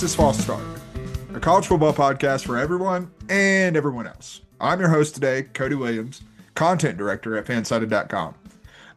This is False Start, a college football podcast for everyone and everyone else. I'm your host today, Cody Williams, content director at fansided.com.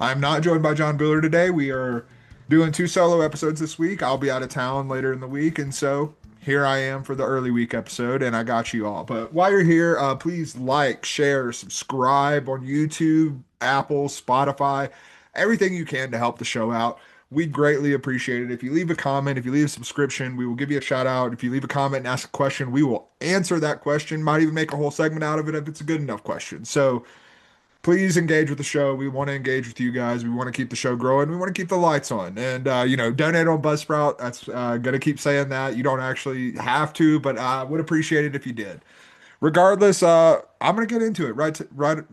I'm not joined by John Bueller today. We are doing 2 solo episodes this week. I'll be out of town later in the week, and so here I am for the early week episode, and I got you all. But while you're here, please like, share, subscribe on YouTube, Apple, Spotify, everything you can to help the show out. We'd greatly appreciate it. If you leave a comment, if you leave a subscription, we will give you a shout out. If you leave a comment and ask a question, we will answer that question. Might even make a whole segment out of it if it's a good enough question. So please engage with the show. We want to engage with you guys. We want to keep the show growing. We want to keep the lights on. And, donate on Buzzsprout. That's going to keep saying that. You don't actually have to, but I would appreciate it if you did. Regardless, I'm going to get into it right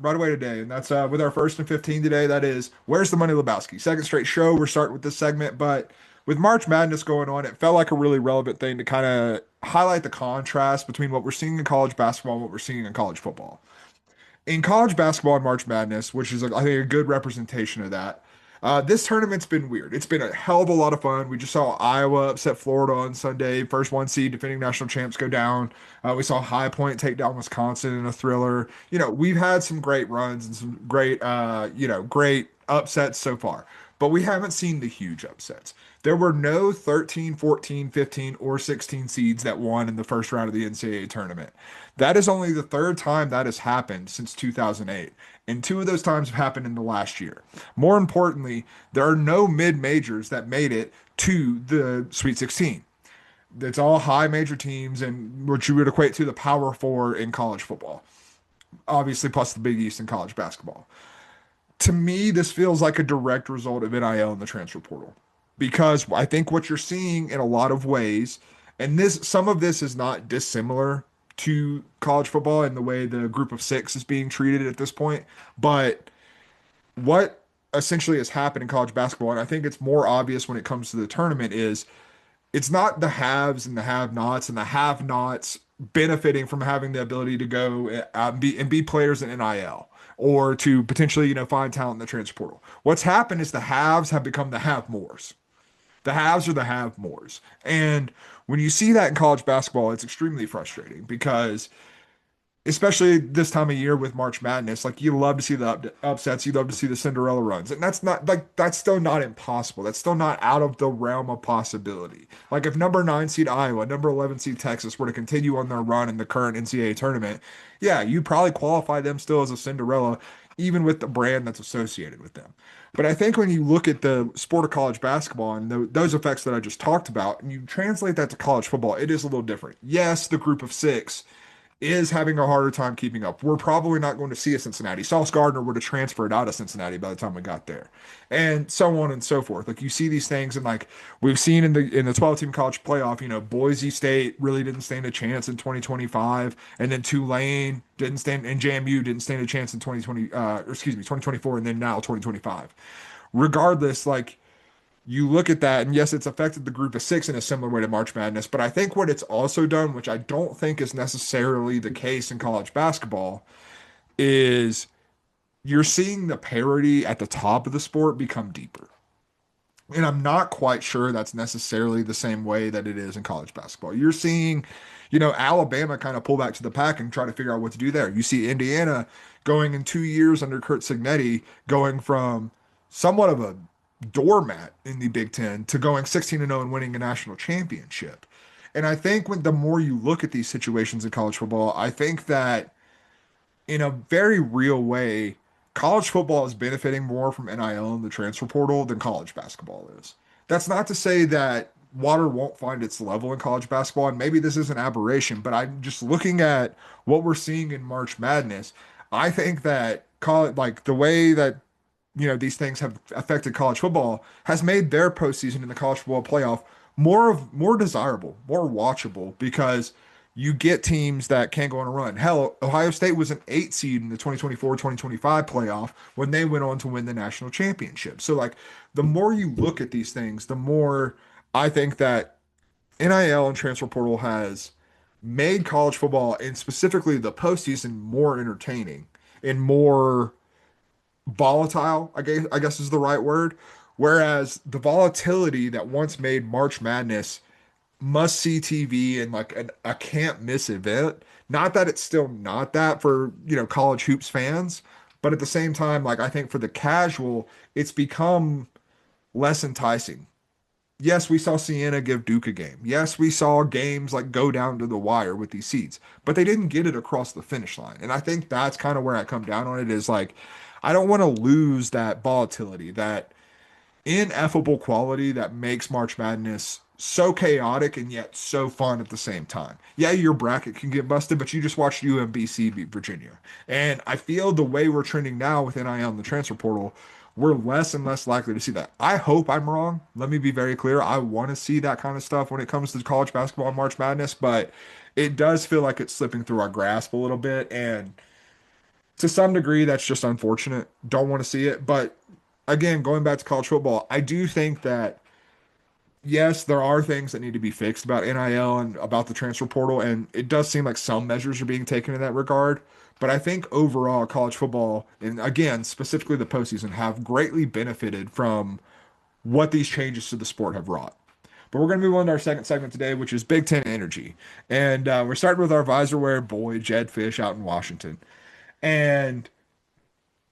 away today. And that's with our first and 15 today. That is, Where's the Money, Lebowski? Second straight show. We're starting with this segment. But with March Madness going on, it felt like a really relevant thing to kind of highlight the contrast between what we're seeing in college basketball and what we're seeing in college football. In college basketball and March Madness, which is, I think, a good representation of that, this tournament's been weird. It's been a hell of a lot of fun. We just saw Iowa upset Florida on Sunday. First 1 seed defending national champs go down. We saw High Point take down Wisconsin in a thriller. We've had some great runs and some great upsets so far. But we haven't seen the huge upsets. There were no 13, 14, 15, or 16 seeds that won in the first round of the NCAA tournament. That is only the third time that has happened since 2008. And 2 of those times have happened in the last year. More importantly, there are no mid-majors that made it to the Sweet 16. It's all high major teams, and what you would equate to the Power Four in college football. Obviously, plus the Big East in college basketball. To me, this feels like a direct result of NIL and the transfer portal. Because I think what you're seeing in a lot of ways, and some of this is not dissimilar to college football and the way the group of 6 is being treated at this point, but what essentially has happened in college basketball, and I think it's more obvious when it comes to the tournament, is it's not the haves and the have-nots and the have-nots benefiting from having the ability to go be players in NIL or to potentially, find talent in the transfer portal. What's happened is the haves have become the have-mores. The haves are the have-mores. And when you see that in college basketball, it's extremely frustrating because, especially this time of year with March Madness, like, you love to see the upsets, you love to see the Cinderella runs. And that's still not impossible. That's still not out of the realm of possibility. Like, if number 9 seed Iowa, number 11 seed Texas were to continue on their run in the current NCAA tournament, yeah, you'd probably qualify them still as a Cinderella, even with the brand that's associated with them. But I think when you look at the sport of college basketball and those effects that I just talked about, and you translate that to college football, it is a little different. Yes, the group of 6 is having a harder time keeping up. We're probably not going to see a Cincinnati. Sauce Gardner would have transferred out of Cincinnati by the time we got there, and so on and so forth. Like, you see these things, and like we've seen in the 12-team college playoff, Boise State really didn't stand a chance in 2025, and then Tulane didn't stand, and JMU didn't stand a chance in 2024, and then now 2025. Regardless, like, you look at that, and yes, it's affected the group of 6 in a similar way to March Madness, but I think what it's also done, which I don't think is necessarily the case in college basketball, is you're seeing the parity at the top of the sport become deeper. And I'm not quite sure that's necessarily the same way that it is in college basketball. You're seeing, Alabama kind of pull back to the pack and try to figure out what to do there. You see Indiana going in 2 years under Kurt Cignetti, going from somewhat of a doormat in the Big Ten to going 16-0 and winning a national championship. And I think the more you look at these situations in college football, I think that in a very real way, college football is benefiting more from NIL and the transfer portal than college basketball is. That's not to say that water won't find its level in college basketball, and maybe this is an aberration, but I'm just looking at what we're seeing in March Madness. I think that the way that these things have affected college football has made their postseason in the college football playoff more desirable, more watchable, because you get teams that can't go on a run. Hell, Ohio State was an 8 seed in the 2024-2025 playoff when they went on to win the national championship. So, like, the more you look at these things, the more I think that NIL and transfer portal has made college football, and specifically the postseason, more entertaining and more volatile, I guess is the right word. Whereas the volatility that once made March Madness must see TV and like a can't miss event. Not that it's still not that for, college hoops fans, but at the same time, like I think for the casual, it's become less enticing. Yes, we saw Siena give Duke a game. Yes, we saw games like go down to the wire with these seeds, but they didn't get it across the finish line. And I think that's kind of where I come down on it is like, I don't want to lose that volatility, that ineffable quality that makes March Madness so chaotic and yet so fun at the same time. Yeah, your bracket can get busted, but you just watched UMBC beat Virginia. And I feel the way we're trending now with NIL and the transfer portal, we're less and less likely to see that. I hope I'm wrong. Let me be very clear. I want to see that kind of stuff when it comes to college basketball and March Madness, but it does feel like it's slipping through our grasp a little bit. And to some degree, that's just unfortunate. Don't want to see it. But again, going back to college football, I do think that yes, there are things that need to be fixed about NIL and about the transfer portal, and it does seem like some measures are being taken in that regard. But I think overall, college football, and again, specifically the postseason, have greatly benefited from what these changes to the sport have wrought. But we're going to move on to our second segment today, which is Big Ten energy. And we're starting with our visor wearing boy, Jedd Fisch, out in Washington. And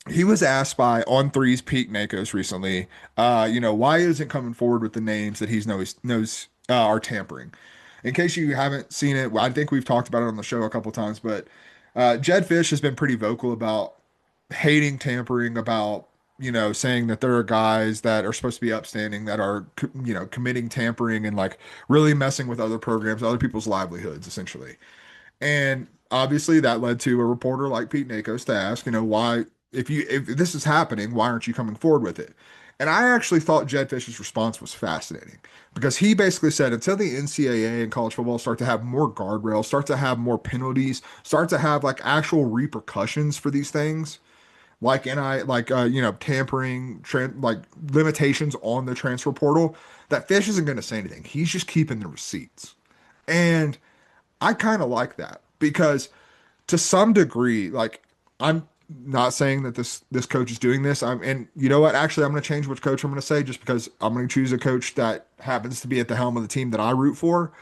he was asked by On Three's Pete Nakos recently, why isn't coming forward with the names that he knows are tampering. In case you haven't seen it, I think we've talked about it on the show a couple times, but Jedd Fisch has been pretty vocal about hating tampering, about saying that there are guys that are supposed to be upstanding that are committing tampering and like really messing with other programs, other people's livelihoods, essentially. And obviously that led to a reporter like Pete Nakos to ask, why, if this is happening, why aren't you coming forward with it? And I actually thought Jedd Fisch's response was fascinating because he basically said until the NCAA and college football start to have more guardrails, start to have more penalties, start to have like actual repercussions for these things, like tampering, like limitations on the transfer portal, that Fisch isn't going to say anything. He's just keeping the receipts. And I kind of like that because to some degree, like I'm not saying that this coach is doing this. And you know what? Actually, I'm going to change which coach I'm going to say just because I'm going to choose a coach that happens to be at the helm of the team that I root for.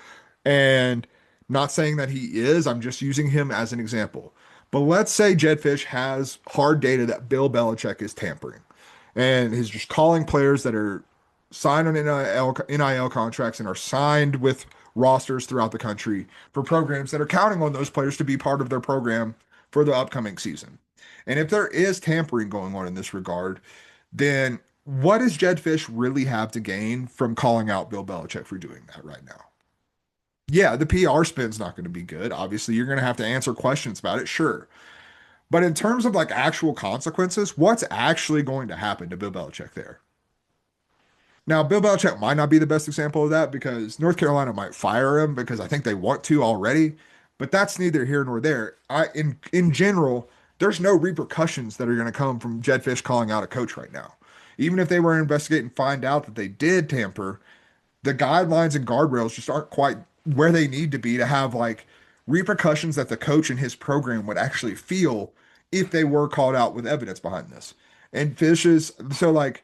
And not saying that he is, I'm just using him as an example. But let's say Jedd Fisch has hard data that Bill Belichick is tampering and is just calling players that are signed on NIL contracts and are signed with rosters throughout the country for programs that are counting on those players to be part of their program for the upcoming season. And if there is tampering going on in this regard, then what does Jedd Fisch really have to gain from calling out Bill Belichick for doing that right now? Yeah, the PR spin's not going to be good. Obviously, you're going to have to answer questions about it, sure. But in terms of like actual consequences, what's actually going to happen to Bill Belichick there? Now, Bill Belichick might not be the best example of that because North Carolina might fire him because I think they want to already, but that's neither here nor there. In general, there's no repercussions that are going to come from Jedd Fisch calling out a coach right now. Even if they were to investigate and find out that they did tamper, the guidelines and guardrails just aren't quite where they need to be to have like repercussions that the coach and his program would actually feel if they were called out with evidence behind this. And Fish is so like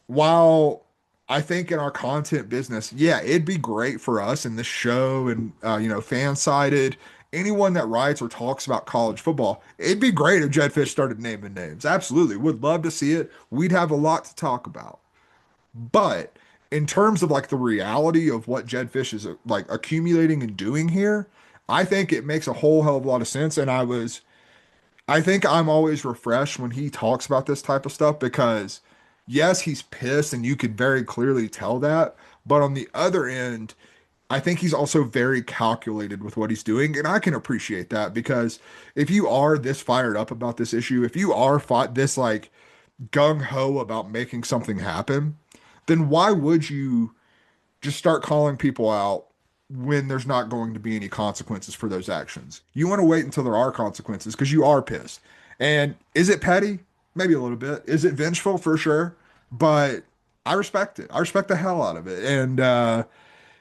while I think in our content business, yeah, it'd be great for us in this show and fan sided. Anyone that writes or talks about college football, it'd be great if Jedd Fisch started naming names. Absolutely, would love to see it. We'd have a lot to talk about. But in terms of like the reality of what Jedd Fisch is like accumulating and doing here, I think it makes a whole hell of a lot of sense. And I think I'm always refreshed when he talks about this type of stuff because yes, he's pissed and you could very clearly tell that. But on the other end, I think he's also very calculated with what he's doing. And I can appreciate that because if you are this fired up about this issue, if you are this like gung ho about making something happen, then why would you just start calling people out when there's not going to be any consequences for those actions? You want to wait until there are consequences because you are pissed. And is it petty? Maybe a little bit. Is it vengeful? For sure. But I respect it. I respect the hell out of it. And,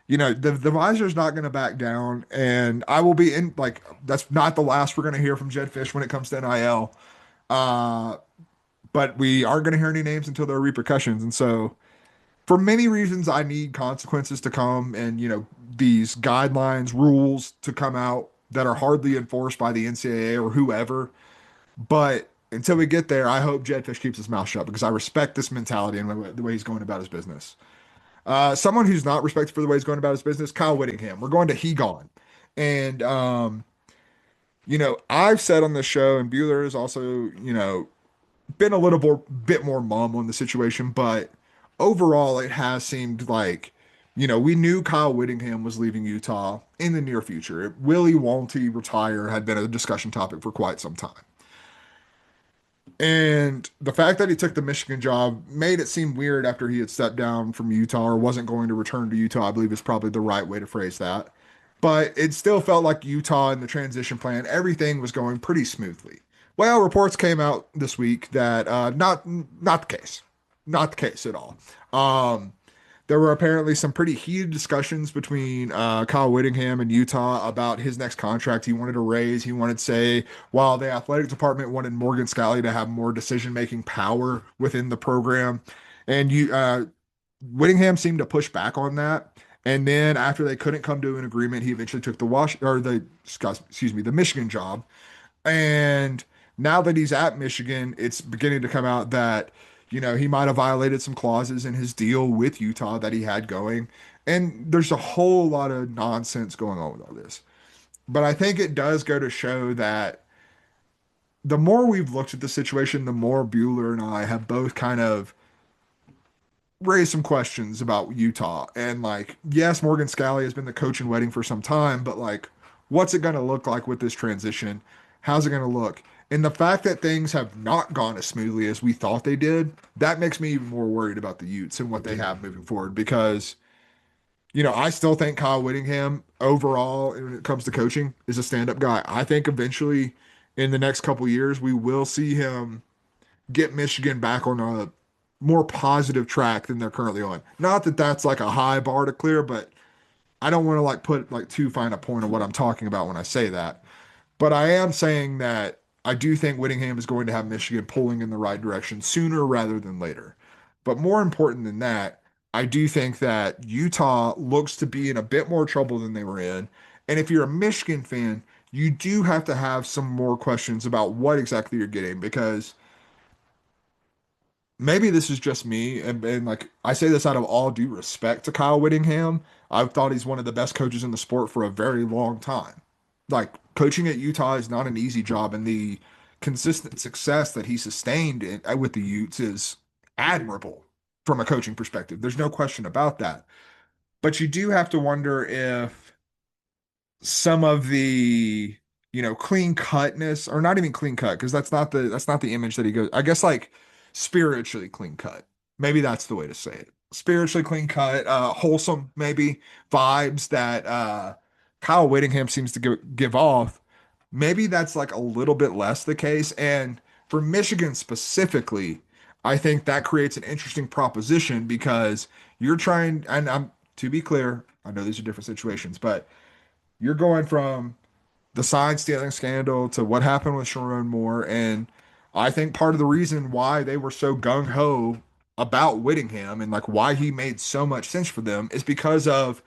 the visor's not going to back down. And I will be in, like, that's not the last we're going to hear from Jedd Fisch when it comes to NIL. But we aren't going to hear any names until there are repercussions. And so, for many reasons, I need consequences to come and, these guidelines, rules to come out that are hardly enforced by the NCAA or whoever. But until we get there, I hope Jedd Fisch keeps his mouth shut because I respect this mentality and the way he's going about his business. Someone who's not respected for the way he's going about his business, Kyle Whittingham. We're going to Hegon. And, I've said on this show, and Bueller has also, been a bit more mum on the situation, but overall, it has seemed like, we knew Kyle Whittingham was leaving Utah in the near future. Will he, won't he retire had been a discussion topic for quite some time. And the fact that he took the Michigan job made it seem weird after he had stepped down from Utah or wasn't going to return to Utah, I believe is probably the right way to phrase that. But it still felt like Utah and the transition plan, everything was going pretty smoothly. Well, reports came out this week that not the case, not the case at all. Um, there were apparently some pretty heated discussions between Kyle Whittingham and Utah about his next contract. He wanted a raise. He wanted, say, while the athletic department wanted Morgan Scalley to have more decision-making power within the program, and Whittingham seemed to push back on that. And then after they couldn't come to an agreement, he eventually took the Michigan job. And now that he's at Michigan, it's beginning to come out that, he might have violated some clauses in his deal with Utah that he had going. And there's a whole lot of nonsense going on with all this. But I think it does go to show that the more we've looked at the situation, the more Bueller and I have both kind of raised some questions about Utah. And like, yes, Morgan Scalley has been the coach in waiting for some time, but like, what's it going to look like with this transition? How's it going to look? And the fact that things have not gone as smoothly as we thought they did, that makes me even more worried about the Utes and what they have moving forward because, I still think Kyle Whittingham overall, when it comes to coaching, is a stand-up guy. I think eventually in the next couple years, we will see him get Michigan back on a more positive track than they're currently on. Not that that's like a high bar to clear, but I don't want to like put like too fine a point on what I'm talking about when I say that. But I am saying that I do think Whittingham is going to have Michigan pulling in the right direction sooner rather than later. But more important than that, I do think that Utah looks to be in a bit more trouble than they were in. And if you're a Michigan fan, you do have to have some more questions about what exactly you're getting because maybe this is just me, and like I say this out of all due respect to Kyle Whittingham. I've thought he's one of the best coaches in the sport for a very long time. Like coaching at Utah is not an easy job, and the consistent success that he sustained with the Utes is admirable from a coaching perspective. There's no question about that. But you do have to wonder if some of the clean cutness or not even clean cut because that's not the image that he goes I guess like spiritually clean cut, maybe that's the way to say it, spiritually clean cut, wholesome maybe vibes that Kyle Whittingham seems to give off. Maybe that's like a little bit less the case, and for Michigan specifically, I think that creates an interesting proposition because you're trying, and I'm to be clear, I know these are different situations, but you're going from the sign stealing scandal to what happened with Sharon Moore. And I think part of the reason why they were so gung ho about Whittingham and like why he made so much sense for them is because of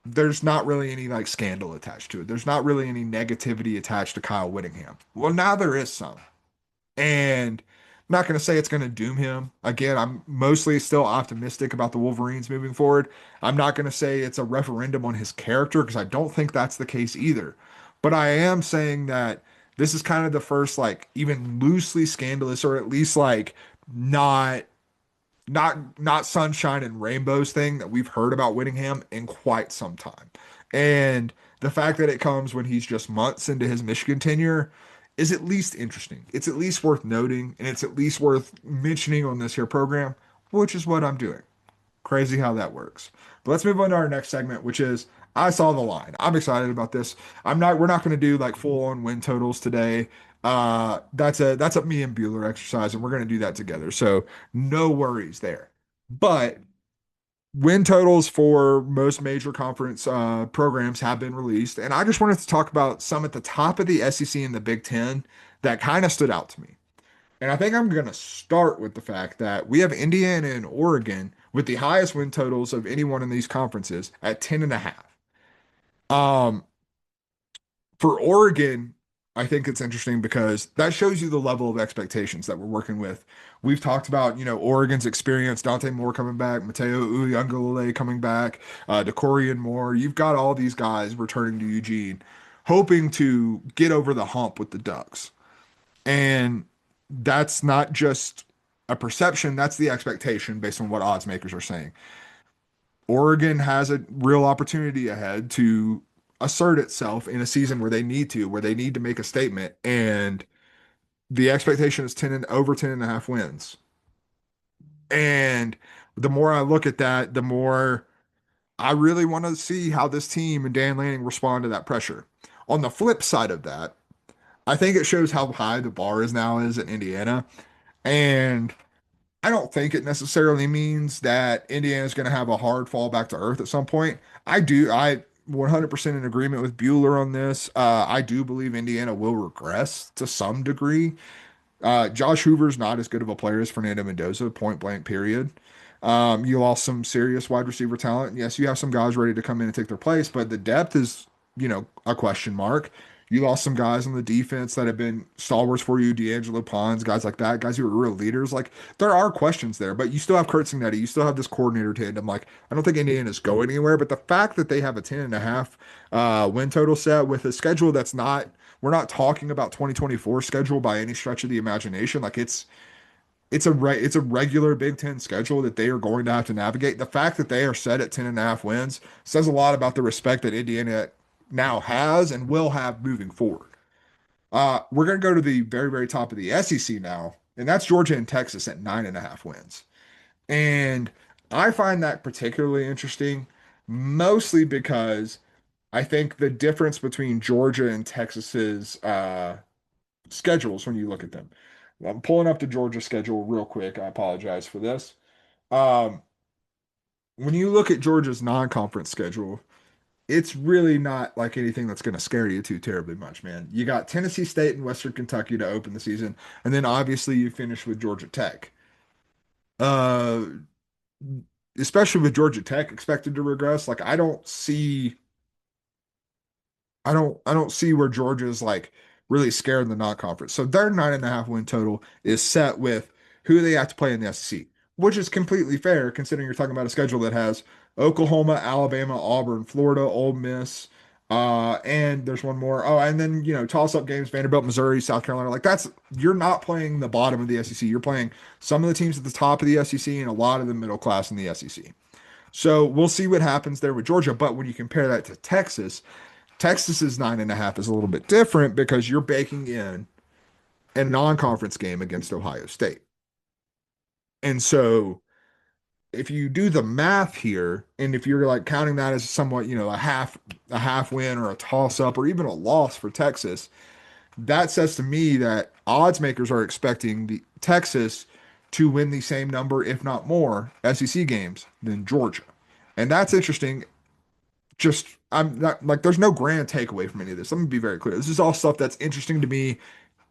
there's not really any like scandal attached to it. There's not really any negativity attached to Kyle Whittingham. Well, now there is some. And I'm not going to say it's going to doom him. Again, I'm mostly still optimistic about the Wolverines moving forward. I'm not going to say it's a referendum on his character because I don't think that's the case either. But I am saying that this is kind of the first, like, even loosely scandalous or at least like not not sunshine and rainbows thing that we've heard about Whittingham in quite some time. And the fact that it comes when he's just months into his Michigan tenure is at least interesting. It's at least worth noting, and it's at least worth mentioning on this here program, which is what I'm doing. Crazy how that works. But let's move on to our next segment, which is I saw the line. I'm excited about this. We're not going to do like full on win totals today. That's a me and Bueller exercise, and we're going to do that together. So no worries there. But win totals for most major conference programs have been released, and I just wanted to talk about some at the top of the SEC and the Big Ten that kind of stood out to me. And I think I'm going to start with the fact that we have Indiana and Oregon with the highest win totals of anyone in these conferences at 10 and a half. Um, for Oregon, I think it's interesting because that shows you the level of expectations that we're working with. We've talked about, Oregon's experience, Dante Moore coming back, Mateo Uiagalelei coming back, DeCorian Moore. You've got all these guys returning to Eugene, hoping to get over the hump with the Ducks. And that's not just a perception, that's the expectation based on what odds makers are saying. Oregon has a real opportunity ahead to assert itself in a season where they need to make a statement. And the expectation is 10 and over 10 and a half wins. And the more I look at that, the more I really want to see how this team and Dan Lanning respond to that pressure. On the flip side of that, I think it shows how high the bar is now is in Indiana. And I don't think it necessarily means that Indiana's going to have a hard fall back to earth at some point. I 100% in agreement with Bueller on this. I do believe Indiana will regress to some degree. Josh Hoover's not as good of a player as Fernando Mendoza, point blank, period. You lost some serious wide receiver talent. Yes, you have some guys ready to come in and take their place, but the depth is, a question mark. You lost some guys on the defense that have been stalwarts for you, D'Angelo Pons, guys like that, guys who are real leaders. Like, there are questions there, but you still have Kurt Signetti. You still have this coordinator tandem. Like, I don't think Indiana's going anywhere, but the fact that they have a 10 and a half win total set with a schedule that's not, we're not talking about 2024 schedule by any stretch of the imagination. Like, it's a regular Big Ten schedule that they are going to have to navigate. The fact that they are set at 10 and a half wins says a lot about the respect that Indiana now has and will have moving forward. We're going to go to the very, very top of the SEC now, and that's Georgia and Texas at 9.5 wins. And I find that particularly interesting, mostly because I think the difference between Georgia and Texas's schedules when you look at them. I'm pulling up the Georgia schedule real quick. I apologize for this. Um, when you look at Georgia's non-conference schedule, it's really not like anything that's going to scare you too terribly much, man. You got Tennessee State and Western Kentucky to open the season, and then obviously you finish with Georgia Tech. Uh, Especially with Georgia Tech expected to regress, like I don't see where Georgia's like really scared in the non-conference. So their 9.5 win total is set with who they have to play in the SEC, which is completely fair considering you're talking about a schedule that has Oklahoma, Alabama, Auburn, Florida, Ole Miss, and there's one more. Oh, and then toss-up games: Vanderbilt, Missouri, South Carolina. Like that's you're not playing the bottom of the SEC. You're playing some of the teams at the top of the SEC and a lot of the middle class in the SEC. So we'll see what happens there with Georgia. But when you compare that to Texas, Texas's 9.5 is a little bit different because you're baking in a non-conference game against Ohio State. And so if you do the math here, and if you're like counting that as somewhat, a half win or a toss up or even a loss for Texas, that says to me that odds makers are expecting the Texas to win the same number, if not more, SEC games than Georgia. And that's interesting. Just I'm not like there's no grand takeaway from any of this. Let me be very clear. This is all stuff that's interesting to me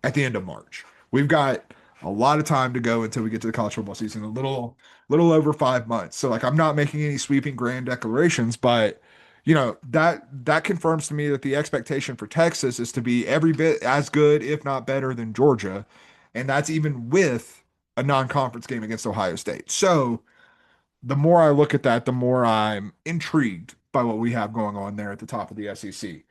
at the end of March. We've got a lot of time to go until we get to the college football season, a little over 5 months. So like I'm not making any sweeping grand declarations, but that confirms to me that the expectation for Texas is to be every bit as good, if not better, than Georgia. And that's even with a non-conference game against Ohio State. So the more I look at that, the more I'm intrigued by what we have going on there at the top of the SEC.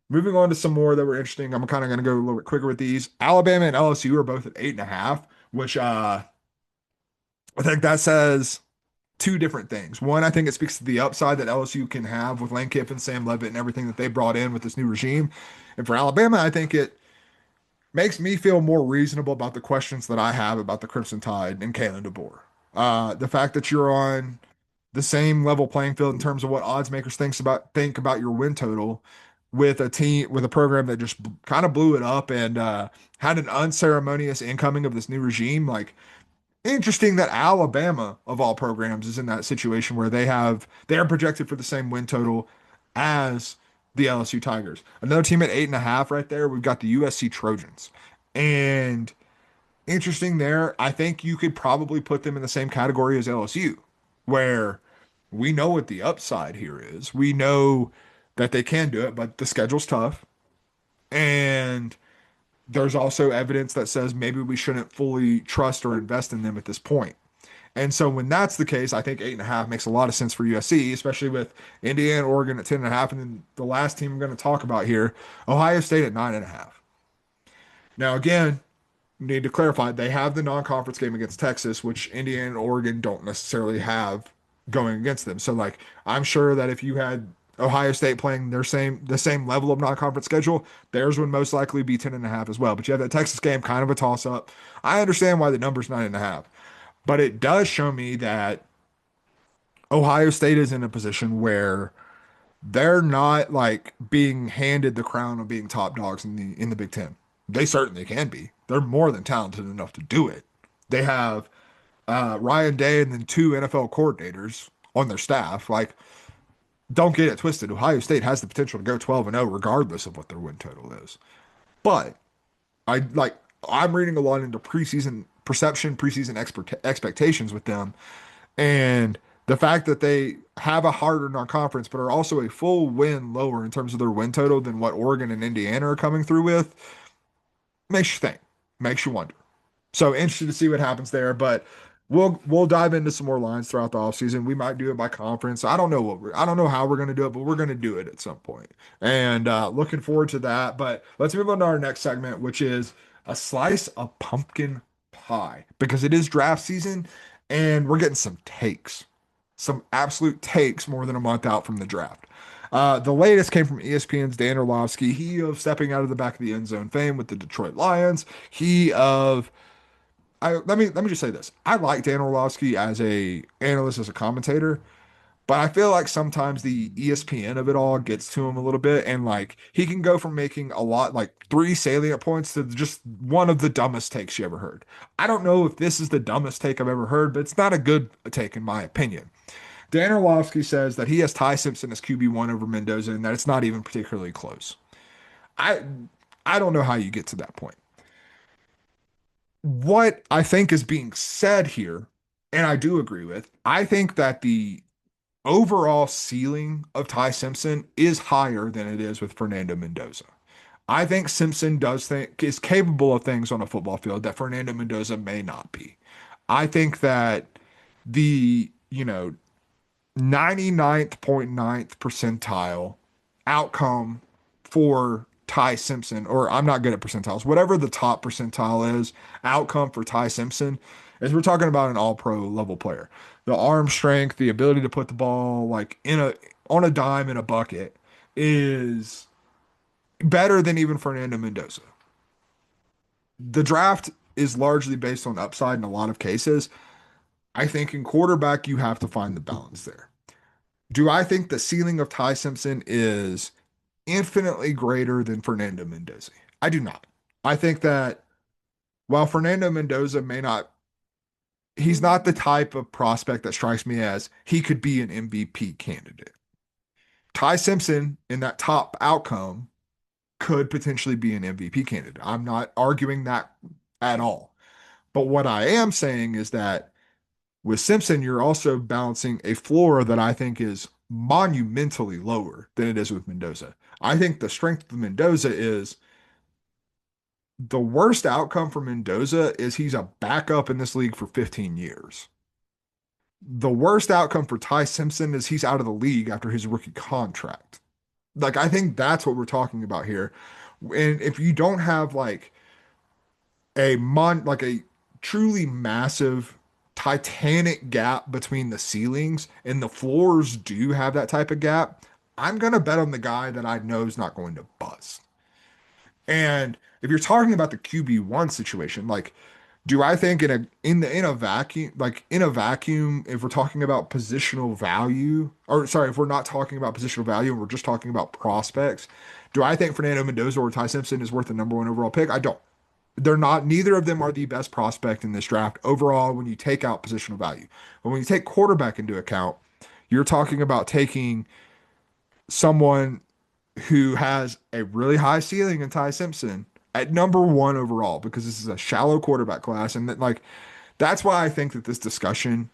Moving on to some more that were interesting. I'm kind of going to go a little bit quicker with these. Alabama and LSU are both at 8.5, which I think that says two different things. One, I think it speaks to the upside that LSU can have with Lane Kiffin, Sam Levitt, and everything that they brought in with this new regime. And for Alabama, I think it makes me feel more reasonable about the questions that I have about the Crimson Tide and Kalen DeBoer. The fact that you're on the same level playing field in terms of what odds makers think about your win total with a team with a program that just kind of blew it up and had an unceremonious incoming of this new regime. Like interesting that Alabama of all programs is in that situation where they are projected for the same win total as the LSU Tigers. Another team at 8.5 right there. We've got the USC Trojans. And interesting there. I think you could probably put them in the same category as LSU. where we know what the upside here is. We know that they can do it, but the schedule's tough. And there's also evidence that says maybe we shouldn't fully trust or invest in them at this point. And so when that's the case, I think 8.5 makes a lot of sense for USC, especially with Indiana, Oregon at 10.5, and then the last team I'm going to talk about here, Ohio State at 9.5. Now, again, need to clarify, they have the non-conference game against Texas, which Indiana and Oregon don't necessarily have going against them. So like I'm sure that if you had Ohio State playing the same level of non-conference schedule, theirs would most likely be 10.5 as well. But you have that Texas game, kind of a toss-up. I understand why the number's 9.5, but it does show me that Ohio State is in a position where they're not like being handed the crown of being top dogs in the Big Ten. They certainly can be. They're more than talented enough to do it. They have Ryan Day and then two NFL coordinators on their staff. Like, don't get it twisted. Ohio State has the potential to go 12-0 regardless of what their win total is. But I like I'm reading a lot into preseason perception, preseason expectations with them, and the fact that they have a harder non-conference, but are also a full win lower in terms of their win total than what Oregon and Indiana are coming through with, makes you think, makes you wonder. So interested to see what happens there, but we'll dive into some more lines throughout the offseason. We might do it by conference. I don't know how we're going to do it, but we're going to do it at some point. And looking forward to that. But let's move on to our next segment, which is a slice of pumpkin pie, because it is draft season and we're getting some takes, some absolute takes more than a month out from the draft. The latest came from ESPN's Dan Orlovsky. He of stepping out of the back of the end zone fame with the Detroit Lions. He of let me just say this. I like Dan Orlovsky as a analyst, as a commentator, but I feel like sometimes the ESPN of it all gets to him a little bit, and like he can go from making a lot like three salient points to just one of the dumbest takes you ever heard. I don't know if this is the dumbest take I've ever heard, but it's not a good take in my opinion. Dan Orlovsky says that he has Ty Simpson as QB1 over Mendoza and that it's not even particularly close. I I don't know how you get to that point. What I think is being said here, and I do agree with, I think that the overall ceiling of Ty Simpson is higher than it is with Fernando Mendoza. I think Simpson does think is capable of things on a football field that Fernando Mendoza may not be. I think that the, 99.9th percentile outcome for Ty Simpson, or I'm not good at percentiles, whatever the top percentile is, outcome for Ty Simpson, is we're talking about an all pro level player. The arm strength, the ability to put the ball like on a dime in a bucket is better than even Fernando Mendoza. The draft is largely based on upside in a lot of cases. I think in quarterback, you have to find the balance there. Do I think the ceiling of Ty Simpson is infinitely greater than Fernando Mendoza? I do not. I think that while Fernando Mendoza may not, he's not the type of prospect that strikes me as he could be an MVP candidate. Ty Simpson in that top outcome could potentially be an MVP candidate. I'm not arguing that at all. But what I am saying is that with Simpson, you're also balancing a floor that I think is monumentally lower than it is with Mendoza. I think the strength of Mendoza is the worst outcome for Mendoza is he's a backup in this league for 15 years. The worst outcome for Ty Simpson is he's out of the league after his rookie contract. Like, I think that's what we're talking about here. And if you don't have like like a truly massive titanic gap between the ceilings and the floors do have that type of gap, I'm gonna bet on the guy that I know is not going to bust. And if you're talking about the QB1 situation, like, do I think in a vacuum, like in a vacuum, if we're talking about positional value, or sorry, if we're not talking about positional value and we're just talking about prospects, do I think Fernando Mendoza or Ty Simpson is worth the number one overall pick? I don't. They're not, neither of them are the best prospect in this draft overall when you take out positional value. But when you take quarterback into account, you're talking about taking someone who has a really high ceiling in Ty Simpson at number one overall because this is a shallow quarterback class. And that, like, that's why I think that this discussion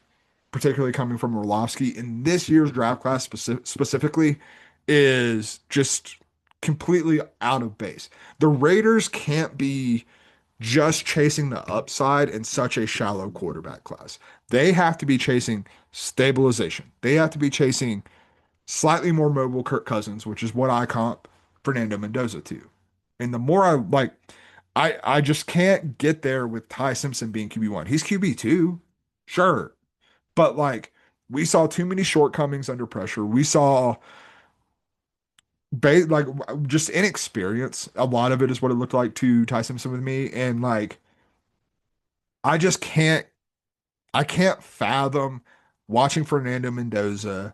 particularly coming from Orlovsky in this year's draft class specifically, is just completely out of base. The Raiders can't be just chasing the upside in such a shallow quarterback class. They have to be chasing stabilization. They have to be chasing slightly more mobile Kirk Cousins, which is what I comp Fernando Mendoza to. And the more I like, I just can't get there with Ty Simpson being QB1. He's QB2, sure. But like we saw too many shortcomings under pressure. We saw like just inexperience. A lot of it is what it looked like to Ty Simpson with me. And like I just can't fathom watching Fernando Mendoza.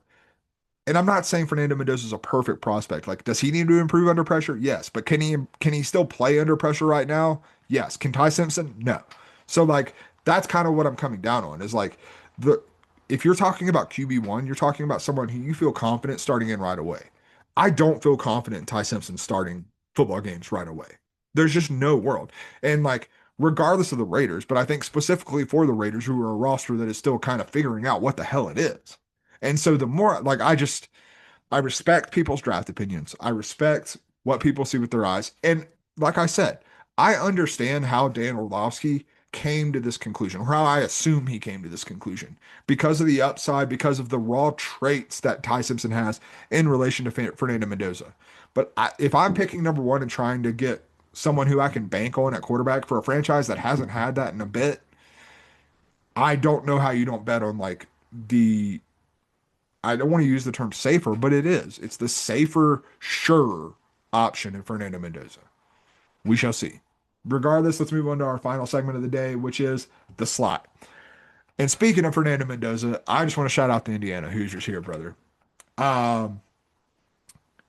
And I'm not saying Fernando Mendoza is a perfect prospect. Like, does he need to improve under pressure? Yes. But can he still play under pressure right now? Yes. Can Ty Simpson? No. So like that's kind of what I'm coming down on is like the if you're talking about QB1, you're talking about someone who you feel confident starting in right away. I don't feel confident in Ty Simpson starting football games right away. There's just no world. And like regardless of the Raiders, but I think specifically for the Raiders who are a roster that is still kind of figuring out what the hell it is. And so the more like I respect people's draft opinions. I respect what people see with their eyes. And like I said, I understand how Dan Orlovsky came to this conclusion, or how I assume he came to this conclusion, because of the upside, because of the raw traits that Ty Simpson has in relation to Fernando Mendoza. But if I'm picking number one and trying to get someone who I can bank on at quarterback for a franchise that hasn't had that in a bit, I don't know how you don't bet on like the I don't want to use the term safer, but it is. It's the safer, sure option in Fernando Mendoza. We shall see. Regardless, let's move on to our final segment of the day, which is the slot. And speaking of Fernando Mendoza, I just want to shout out the Indiana Hoosiers here, brother. Um,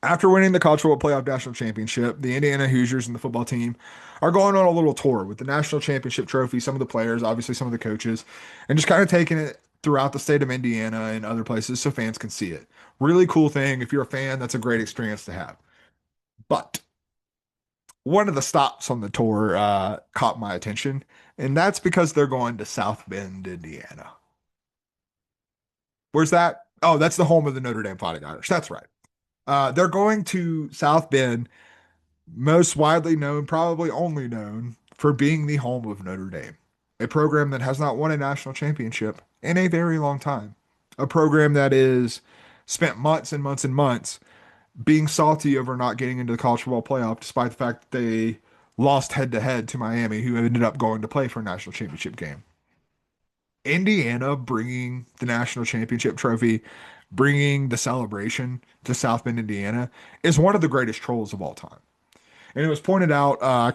After winning the College Football Playoff National Championship, the Indiana Hoosiers and the football team are going on a little tour with the National Championship trophy, some of the players, obviously some of the coaches, and just kind of taking it throughout the state of Indiana and other places so fans can see it. Really cool thing. If you're a fan, that's a great experience to have. But one of the stops on the tour caught my attention, and that's because they're going to South Bend, Indiana. Where's that? Oh, that's the home of the Notre Dame Fighting Irish. That's right. They're going to South Bend, most widely known, probably only known for being the home of Notre Dame, a program that has not won a national championship in a very long time, a program that is spent months and months and months being salty over not getting into the college football playoff, despite the fact that they lost head to head to Miami, who ended up going to play for a national championship game. Indiana bringing the national championship trophy, bringing the celebration to South Bend, Indiana, is one of the greatest trolls of all time. And it was pointed out. I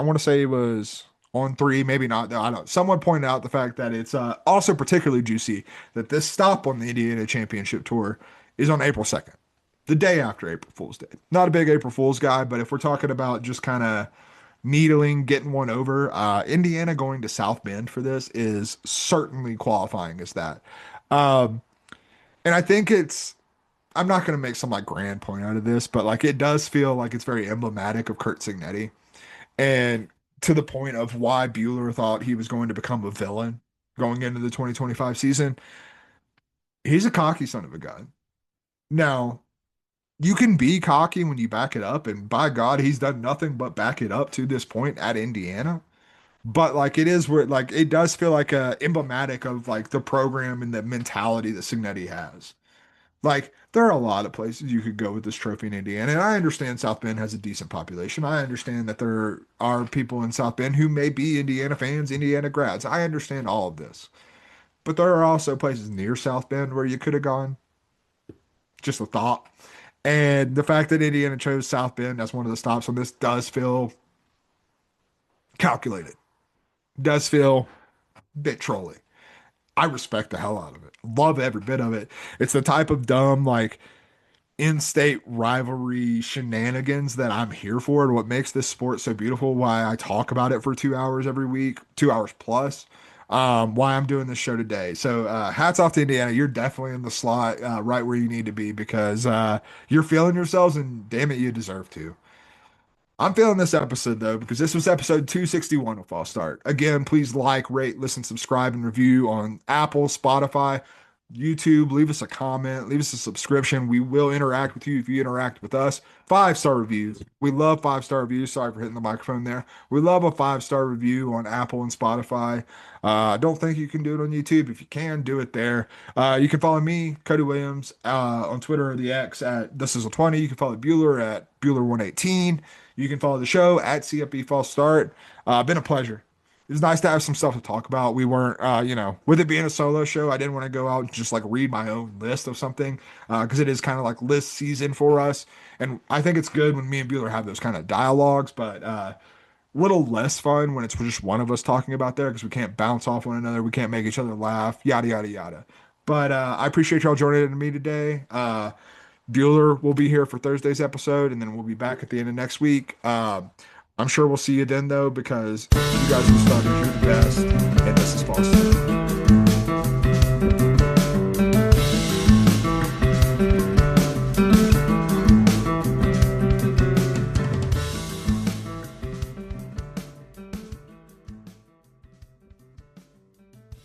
want to say it was on three, maybe not. I don't. Someone pointed out the fact that it's also particularly juicy that this stop on the Indiana Championship Tour is on April 2nd, the day after April Fool's Day. Not a big April Fool's guy, but if we're talking about just kind of needling, getting one over, Indiana going to South Bend for this is certainly qualifying as that. Um, and I think I'm not going to make some like grand point out of this, but like it does feel like it's very emblematic of Kurt Signetti, and to the point of why Bueller thought he was going to become a villain going into the 2025 season. He's a cocky son of a gun. Now, you can be cocky when you back it up, and by God, he's done nothing but back it up to this point at Indiana. But like it is where like it does feel like emblematic of like the program and the mentality that Signetti has. Like, there are a lot of places you could go with this trophy in Indiana. And I understand South Bend has a decent population. I understand that there are people in South Bend who may be Indiana fans, Indiana grads. I understand all of this. But there are also places near South Bend where you could have gone. Just a thought. And the fact that Indiana chose South Bend as one of the stops on this does feel calculated, does feel a bit trolly. I respect the hell out of it. Love every bit of it. It's the type of dumb, like, in-state rivalry shenanigans that I'm here for, and what makes this sport so beautiful, why I talk about it for 2 hours every week, 2 hours plus, why I'm doing this show today. So hats off to Indiana. You're definitely in the slot right where you need to be because you're feeling yourselves, and damn it, you deserve to. I'm feeling this episode though, because this was episode 261 of False Start. Again, please like, rate, listen, subscribe, and review on Apple, Spotify, YouTube. Leave us a comment, leave us a subscription. We will interact with you if you interact with us. 5-star reviews. We love 5-star reviews. Sorry for hitting the microphone there. We love a 5-star review on Apple and Spotify. I don't think you can do it on YouTube. If you can, do it there. You can follow me, Cody Williams, on Twitter or the X at This Is a 20. You can follow Bueller at Bueller118. You can follow the show at CFB False Start. Been a pleasure. It's nice to have some stuff to talk about. We weren't, with it being a solo show, I didn't want to go out and just like read my own list of something because it is kind of like list season for us. And I think it's good when me and Bueller have those kind of dialogues, but little less fun when it's just one of us talking about there because we can't bounce off one another. We can't make each other laugh, yada, yada, yada. But I appreciate y'all joining me today. Bueller will be here for Thursday's episode, and then we'll be back at the end of next week. I'm sure we'll see you then, though, because you guys are starters, you're the best, and this is false.